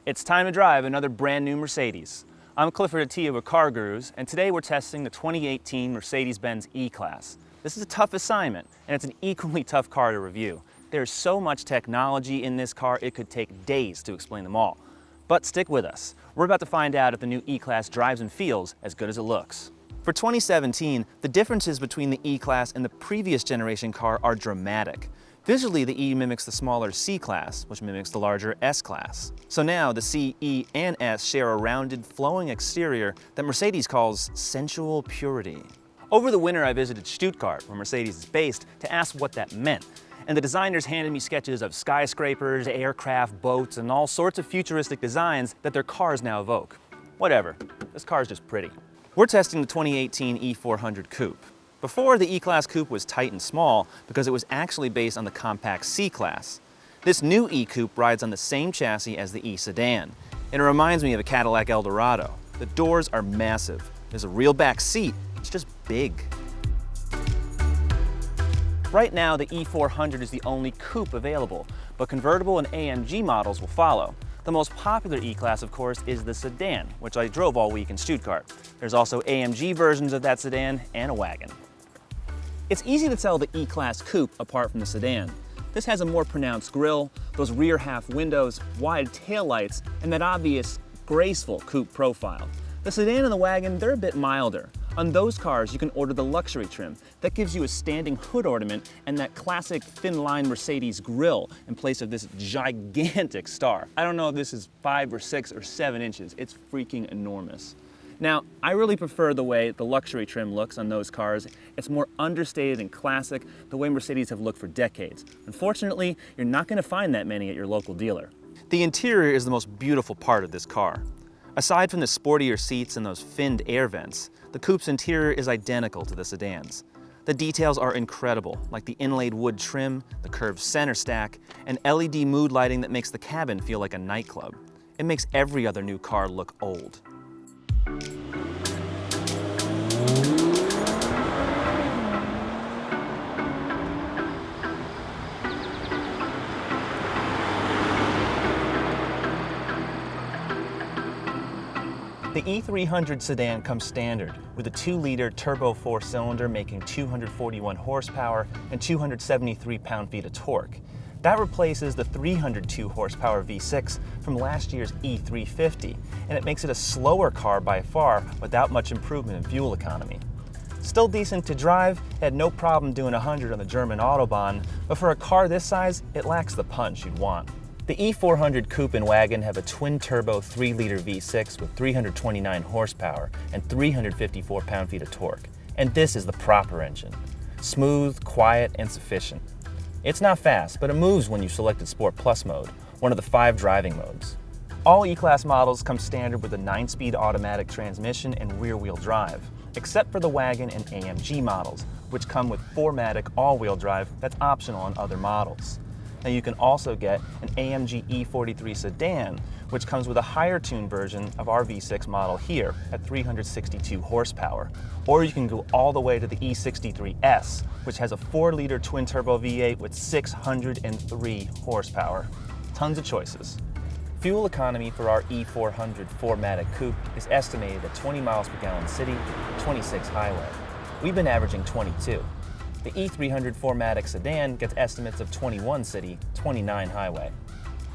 It's time to drive another brand new Mercedes. I'm Clifford Atiyeh with CarGurus, and today we're testing the 2018 Mercedes-Benz E-Class. This is a tough assignment, and it's an equally tough car to review. There's so much technology in this car, it could take days to explain them all. But stick with us. We're about to find out if the new E-Class drives and feels as good as it looks. For 2017, the differences between the E-Class and the previous generation car are dramatic. Visually, the E mimics the smaller C-Class, which mimics the larger S-Class. So now the C, E, and S share a rounded, flowing exterior that Mercedes calls sensual purity. Over the winter, I visited Stuttgart, where Mercedes is based, to ask what that meant. And the designers handed me sketches of skyscrapers, aircraft, boats, and all sorts of futuristic designs that their cars now evoke. Whatever, this car's just pretty. We're testing the 2018 E400 coupe. Before, the E-Class coupe was tight and small because it was actually based on the compact C-Class. This new E-coupe rides on the same chassis as the E-sedan, and it reminds me of a Cadillac Eldorado. The doors are massive. There's a real back seat. It's just big. Right now, the E400 is the only coupe available, but convertible and AMG models will follow. The most popular E-Class, of course, is the sedan, which I drove all week in Stuttgart. There's also AMG versions of that sedan and a wagon. It's easy to tell the E-Class coupe apart from the sedan. This has a more pronounced grille, those rear half windows, wide taillights, and that obvious, graceful coupe profile. The sedan and the wagon, they're a bit milder. On those cars, you can order the luxury trim. That gives you a standing hood ornament and that classic thin-line Mercedes grille in place of this gigantic star. I don't know if this is 5 or 6 or 7 inches. It's freaking enormous. Now, I really prefer the way the luxury trim looks on those cars. It's more understated and classic, the way Mercedes have looked for decades. Unfortunately, you're not going to find that many at your local dealer. The interior is the most beautiful part of this car. Aside from the sportier seats and those finned air vents, the coupe's interior is identical to the sedan's. The details are incredible, like the inlaid wood trim, the curved center stack, and LED mood lighting that makes the cabin feel like a nightclub. It makes every other new car look old. The E300 sedan comes standard with a 2-liter turbo 4-cylinder making 241 horsepower and 273 pound-feet of torque. That replaces the 302 horsepower V6 from last year's E350, and it makes it a slower car by far without much improvement in fuel economy. Still decent to drive, it had no problem doing 100 on the German Autobahn, but for a car this size, it lacks the punch you'd want. The E400 coupe and wagon have a twin-turbo 3-liter V6 with 329 horsepower and 354 pound-feet of torque. And this is the proper engine. Smooth, quiet, and sufficient. It's not fast, but it moves when you selected Sport Plus mode, one of the 5 driving modes. All E-Class models come standard with a 9-speed automatic transmission and rear-wheel drive, except for the wagon and AMG models, which come with 4MATIC all-wheel drive that's optional on other models. Now you can also get an AMG E43 sedan, which comes with a higher-tuned version of our V6 model here at 362 horsepower. Or you can go all the way to the E43 S, which has a 4-liter twin-turbo V8 with 603 horsepower. Tons of choices. Fuel economy for our E400 4MATIC coupe is estimated at 20 miles per gallon city, 26 highway. We've been averaging 22. The E300 4MATIC sedan gets estimates of 21 city, 29 highway.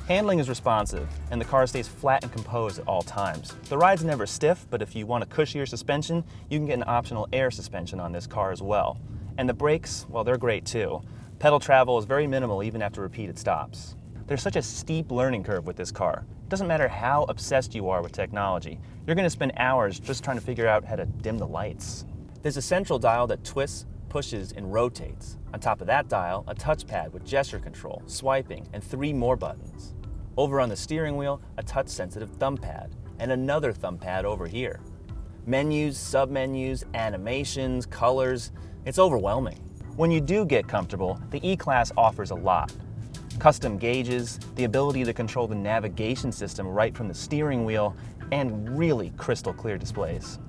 Handling is responsive, and the car stays flat and composed at all times. The ride's never stiff, but if you want a cushier suspension, you can get an optional air suspension on this car as well. And the brakes, well, they're great too. Pedal travel is very minimal even after repeated stops. There's such a steep learning curve with this car. It doesn't matter how obsessed you are with technology. You're going to spend hours just trying to figure out how to dim the lights. There's a central dial that twists, pushes, and rotates. On top of that dial, a touchpad with gesture control, swiping, and 3 more buttons. Over on the steering wheel, a touch-sensitive thumb pad, and another thumb pad over here. Menus, submenus, animations, colors, it's overwhelming. When you do get comfortable, the E-Class offers a lot. Custom gauges, the ability to control the navigation system right from the steering wheel, and really crystal clear displays.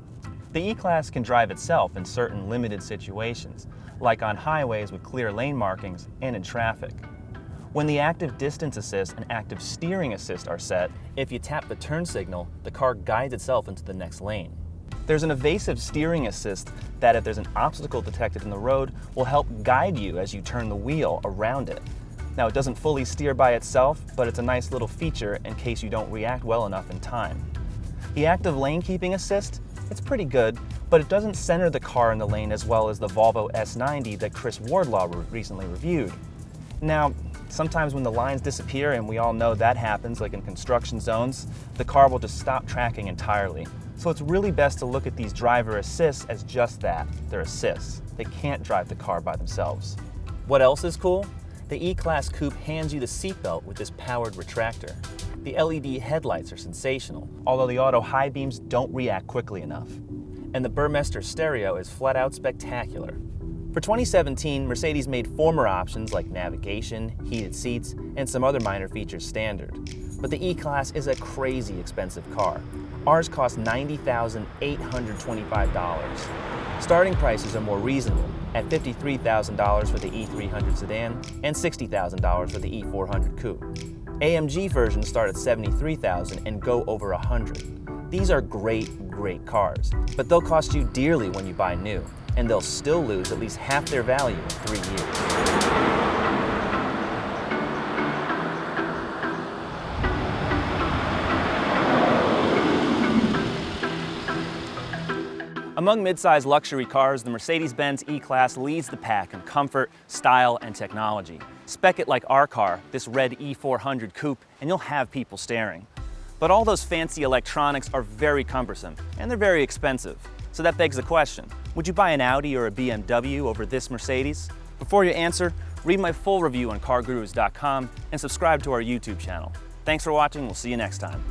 The E-Class can drive itself in certain limited situations, like on highways with clear lane markings and in traffic. When the active distance assist and active steering assist are set, if you tap the turn signal, the car guides itself into the next lane. There's an evasive steering assist that, if there's an obstacle detected in the road, will help guide you as you turn the wheel around it. Now, it doesn't fully steer by itself, but it's a nice little feature in case you don't react well enough in time. The active lane keeping assist, it's pretty good, but it doesn't center the car in the lane as well as the Volvo S90 that Chris Wardlaw recently reviewed. Now, sometimes when the lines disappear, and we all know that happens, like in construction zones, the car will just stop tracking entirely. So it's really best to look at these driver assists as just that, they're assists. They can't drive the car by themselves. What else is cool? The E-Class coupe hands you the seatbelt with this powered retractor. The LED headlights are sensational, although the auto high beams don't react quickly enough. And the Burmester stereo is flat out spectacular. For 2017, Mercedes made former options like navigation, heated seats, and some other minor features standard. But the E-Class is a crazy expensive car. Ours cost $90,825. Starting prices are more reasonable, at $53,000 for the E300 sedan and $60,000 for the E400 coupe. AMG versions start at $73,000 and go over $100,000. These are great cars, but they'll cost you dearly when you buy new, and they'll still lose at least half their value in 3 years. Among midsize luxury cars, the Mercedes-Benz E-Class leads the pack in comfort, style, and technology. Spec it like our car, this red E400 coupe, and you'll have people staring. But all those fancy electronics are very cumbersome, and they're very expensive. So that begs the question, would you buy an Audi or a BMW over this Mercedes? Before you answer, read my full review on CarGurus.com and subscribe to our YouTube channel. Thanks for watching, we'll see you next time.